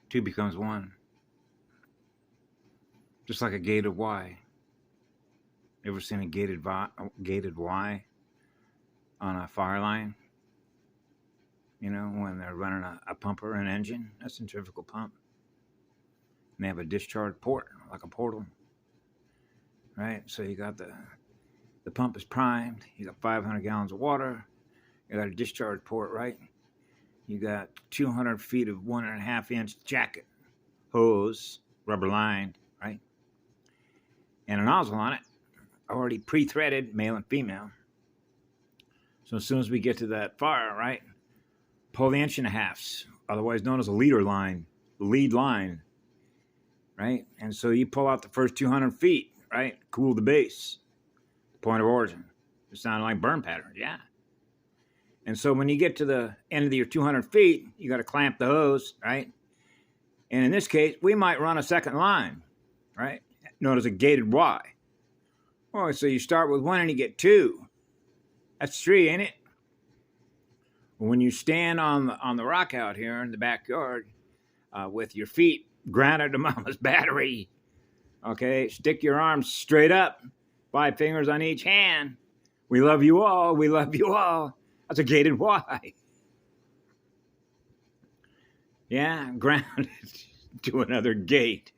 Two becomes one. Just like a gated Y. Ever seen a gated Y on a fire line? You know, when they're running a pump or an engine, a centrifugal pump. And they have a discharge port, like a portal. Right? So you got the pump is primed. You got 500 gallons of water. You got a discharge port, right? You got 200 feet of 1.5-inch jacket hose, rubber lined, right? And a nozzle on it, already pre-threaded, male and female. So as soon as we get to that fire, right, pull the 1.5 inches, otherwise known as a lead line, right? And so you pull out the first 200 feet, right? Cool the base, point of origin. It sounded like burn patterns, yeah. And so when you get to the end of your 200 feet, you got to clamp the hose, right? And in this case, we might run a second line, right? Known as a gated Y. Oh, so you start with one and you get two. That's three, ain't it? When you stand on the rock out here in the backyard with your feet grounded to mama's battery, okay, stick your arms straight up, 5 fingers on each hand. We love you all. We love you all. That's a gated Y. Yeah, grounded to another gate.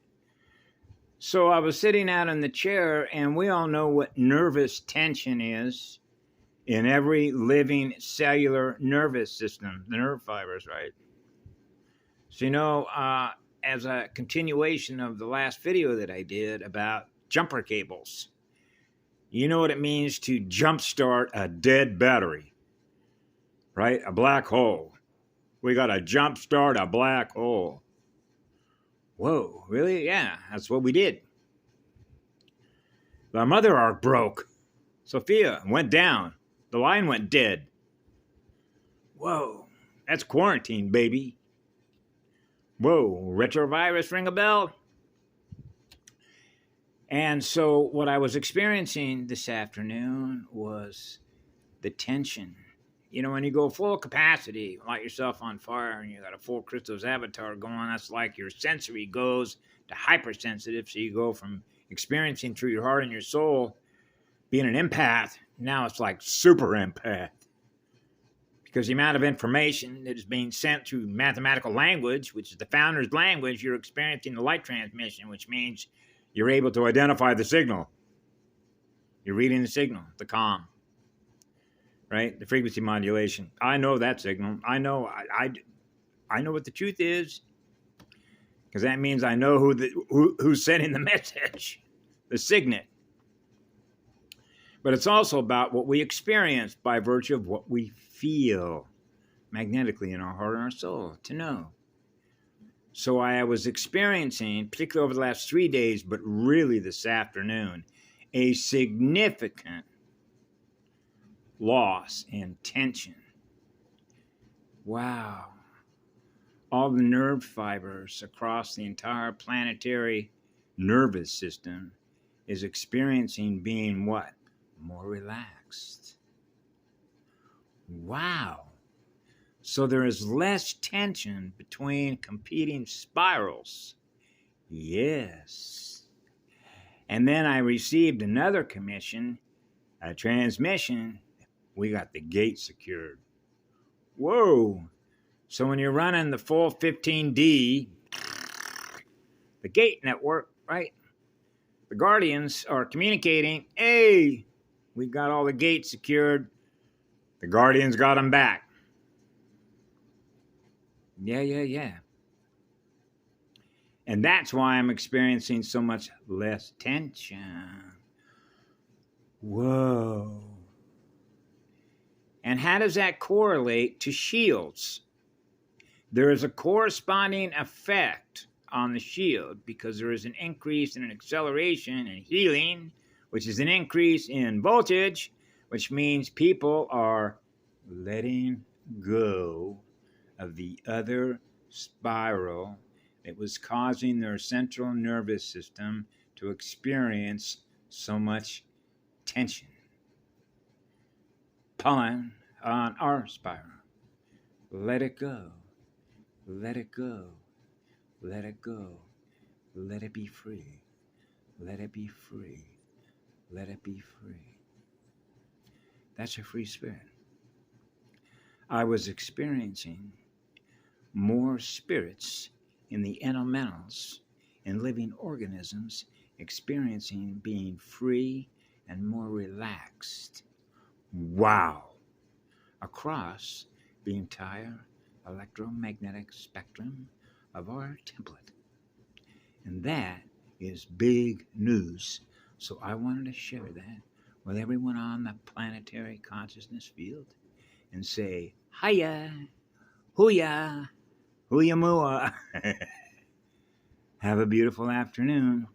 So I was sitting out in the chair, and we all know what nervous tension is in every living cellular nervous system, the nerve fibers, right? So, you know, as a continuation of the last video that I did about jumper cables, you know what it means to jumpstart a dead battery, right? A black hole. We got to jumpstart a black hole. Whoa, really? Yeah, that's what we did. The mother arc broke. Sophia went down. The line went dead. Whoa, that's quarantine, baby. Whoa, retrovirus, ring a bell? And so what I was experiencing this afternoon was the tension. You know, when you go full capacity, light yourself on fire, and you got a full Christos avatar going, that's like your sensory goes to hypersensitive. So you go from experiencing through your heart and your soul, being an empath, now it's like super empath. Because the amount of information that is being sent through mathematical language, which is the founder's language, you're experiencing the light transmission, which means you're able to identify the signal. You're reading the signal, the comm. Right? The frequency modulation. I know that signal. I know what the truth is, because that means I know who's sending the message, the signet. But it's also about what we experience by virtue of what we feel magnetically in our heart and our soul to know. So I was experiencing, particularly over the last 3 days, but really this afternoon, a significant loss and tension. Wow. All the nerve fibers across the entire planetary nervous system is experiencing being what? More relaxed. Wow. So there is less tension between competing spirals. Yes. And then I received another commission, a transmission. We got the gate secured. Whoa. So when you're running the full 15D, the gate network, right? The Guardians are communicating, hey, we've got all the gates secured. The Guardians got them back. Yeah. And that's why I'm experiencing so much less tension. Whoa. And how does that correlate to shields? There is a corresponding effect on the shield because there is an increase in an acceleration and healing, which is an increase in voltage, which means people are letting go of the other spiral that was causing their central nervous system to experience so much tension. Pulling on our spiral. Let it go. Let it go. Let it go. Let it be free. Let it be free. Let it be free. That's a free spirit. I was experiencing more spirits in the elementals and living organisms experiencing being free and more relaxed. Wow! Across the entire electromagnetic spectrum of our template. And that is big news. So I wanted to share that with everyone on the planetary consciousness field and say, hiya, hooya, hooya mooa. Have a beautiful afternoon.